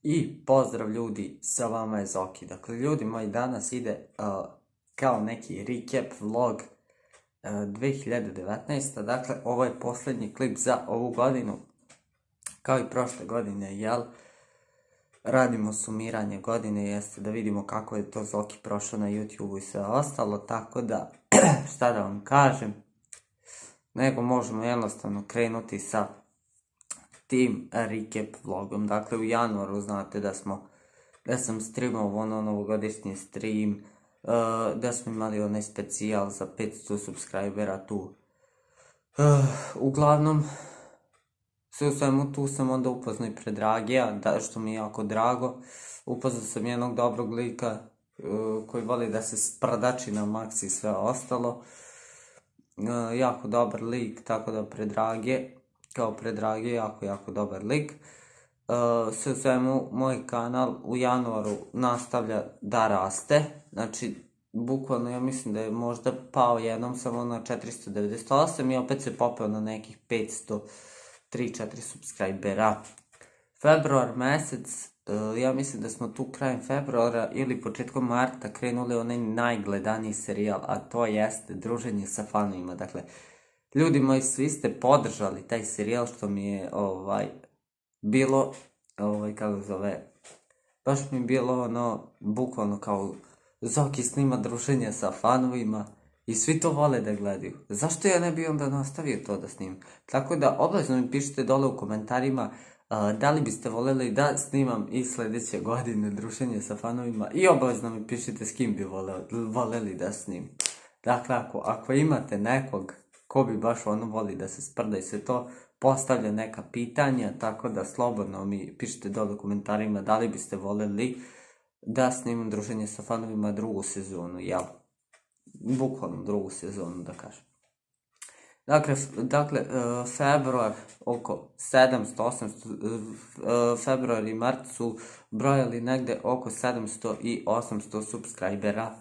I pozdrav ljudi, sa vama je Zoki. Dakle, ljudi moji, danas ide kao neki recap vlog 2019. Dakle, ovo je posljednji klip za ovu godinu. Kao i prošle godine, jel? Radimo sumiranje godine, jeste da vidimo kako je to Zoki prošao na YouTube i sve ostalo. Tako da, šta da vam kažem, nego možemo jednostavno krenuti sa tim recap vlogom. Dakle, u januaru znate da sam streamao novogodišnji stream, da smo imali onaj specijal za 500 subscribera tu. Uglavnom, sve u svemu tu sam onda upoznao i Predragija, što mi je jako drago. Upoznao sam jednog dobrog lika koji voli da se sprdači na maks i sve ostalo. Jako dobar lik, tako da Predragije, jako dobar lik. Sve u svemu, moj kanal u januaru nastavlja da raste. Znači, bukvalno ja mislim da je možda pao jednom samo na 498 i opet se popeo na nekih 503-4 subscribera. Februar mesec, ja mislim da smo tu krajem februara ili početkom marta krenuli onaj najgledaniji serijal, a to jeste Druženje sa fanovima. Dakle, ljudi moji, svi ste podržali taj serijal, što mi je bilo, baš mi je bilo bukvalno kao Zoki snima Druženje sa fanovima i svi to vole da gledaju. Zašto ja ne bi onda nastavio to da snimam? Tako da obavezno mi pišite dole u komentarima da li biste voljeli da snimam i sljedeće godine Druženje sa fanovima i obavezno mi pišite s kim bi voljeli da snimam. Dakle, ako imate nekog ko bi baš voli da se sprda i sve to, postavlja neka pitanja, tako da slobodno mi pišite dole u komentarima da li biste voljeli da snimam Druženje sa fanovima drugu sezonu, jel? Bukvalno drugu sezonu, da kažem. Dakle, februar oko 700-800, februar i mart su brojali negde oko 700 i 800 subscribera.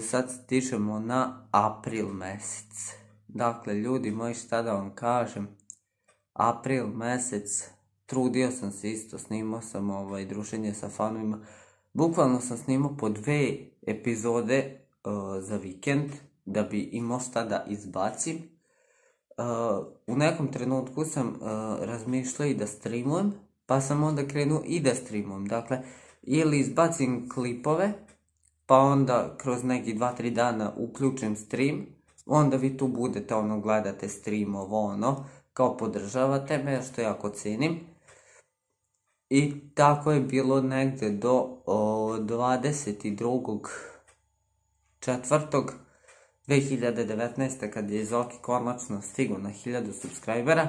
Sad stižemo na april mesec. Dakle, ljudi moji, šta da vam kažem, april mesec, trudio sam se isto, snimao sam Druženje sa fanovima. Bukvalno sam snimao po 2 epizode za vikend, da bi imao šta da izbacim. U nekom trenutku sam razmišljao i da streamujem, pa sam onda krenuo i da streamujem. Dakle, ili izbacim klipove, pa onda kroz neki 2-3 dana uključim stream, onda vi tu budete, gledate stream, kao podržavate me, što jako cenim. I tako je bilo negde do 22.4.2019. kad je Zoki konačno stigao na 1000 subscribera,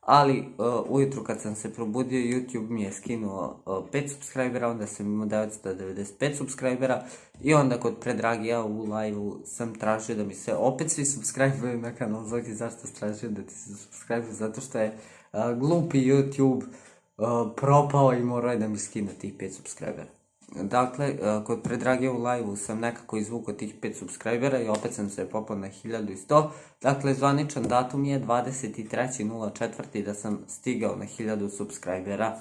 ali ujutru kad sam se probudio, YouTube mi je skinuo 5 subscribera, onda sam imao 995 subscribera i onda kod Predragija u live-u sam tražio da mi se opet svi subscribe na kanal Zoki. Zašto tražio da ti se subscribe? Zato što je glupi YouTube propao i morao je da mi skine tih 5 subscribera. Dakle, kod Predragija u live-u sam nekako izvukao tih 5 subscribera i opet sam se popao na 1100. Dakle, zvaničan datum je 23.04. da sam stigao na 1000 subscribera.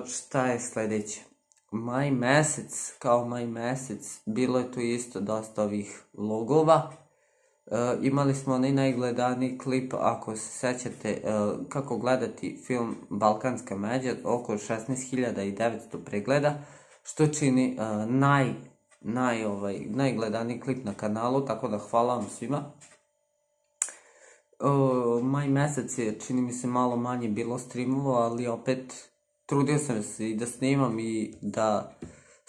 Šta je sljedeće? Maj mesec, bilo je tu isto dosta ovih vlogova. Imali smo onaj najgledaniji klip, ako se sećate, kako gledati film Balkanska međa, oko 16.900 pregleda, što čini najgledaniji klip na kanalu, tako da hvala vam svima. Maj mesec je, čini mi se, malo manje bilo streamova, ali opet trudio sam se i da snimam i da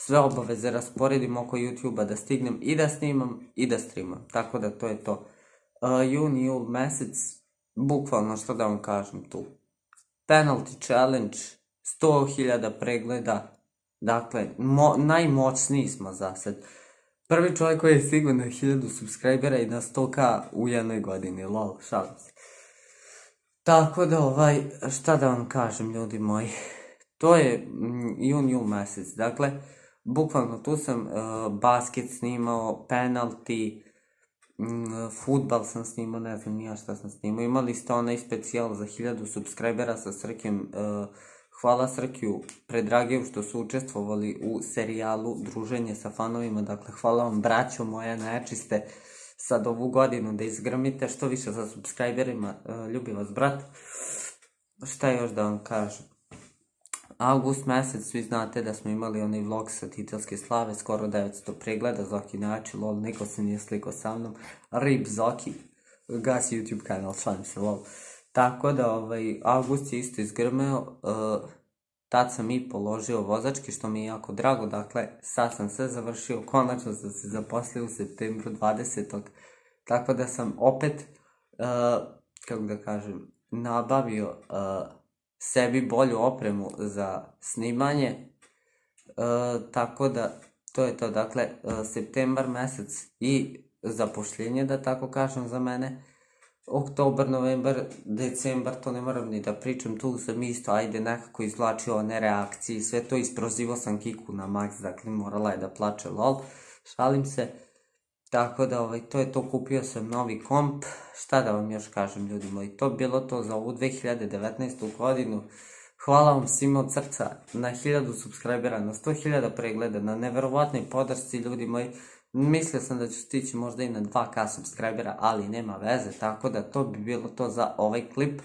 sve obaveze rasporedim oko YouTube-a, da stignem i da snimam i da streamam. Tako da to je to. Jul mesec, bukvalno što da vam kažem tu. Penalty challenge, 100.000 pregleda. Dakle, najmoćniji smo za sad. Prvi čovjek koji je stigao na 1000 subscribera i na 100k u jednoj godini. Lol, šalim se. Tako da šta da vam kažem, ljudi moji. To je jul mesec. Dakle, bukvalno tu sam basket snimao, penalty, Fudbal sam snimao, ne znam nija šta sam snimao. Imali ste onaj specijal za 1000 subscribera sa Srkjem. Hvala Srkiju, Predrageju što su učestvovali u serijalu Druženje sa fanovima. Dakle, hvala vam braćo moja nečiste. Sad ovu godinu da izgrmite što više sa subscriberima. Ljubi vas brat. Šta još da vam kažem? August mesec, svi znate da smo imali onaj vlog sa titelske slave, skoro 900 pregleda, Zoki Nači, lol, niko se nije sliko sa mnom, Rip Zoki, gasi YouTube kanal, šalim se, lol. Tako da, August je isto izgrmeo, tad sam i položio vozački, što mi je jako drago, dakle, sad sam sve završio, konačno sam se zaposlio u septembru 20. Tako da sam opet, kako da kažem, nabavio sebi bolju opremu za snimanje, tako da to je to, dakle, septembar mesec i zapošljenje, da tako kažem, za mene, oktobar, novembar, decembar, to ne moram ni da pričam, tu sam isto, ajde, nekako izvlačio one reakcije, sve to isprozivo sam Kiku na max, dakle, morala je da plače, lol, šalim se. Tako da, to je to, kupio sam novi komp, šta da vam još kažem ljudi moji, to bilo to za ovu 2019. godinu, hvala vam svima od srca na 1000 subscribera, na 100.000 pregleda, na neverovatnoj podršci ljudi moji, mislio sam da ću stići možda i na 2K subscribera, ali nema veze, tako da to bi bilo to za ovaj klip,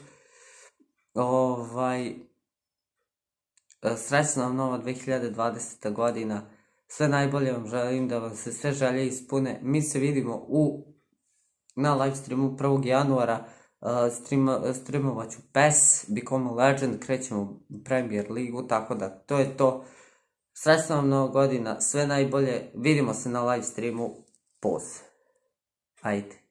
srećna vam nova 2020. godina, sve najbolje vam želim, da vam se sve želje ispune. Mi se vidimo na live streamu 1. januara. Streamovat ću PES, Become a Legend, krećemo u Premier ligu, tako da to je to. Srećna vam nova godina, sve najbolje. Vidimo se na live streamu. Poz. Ajde.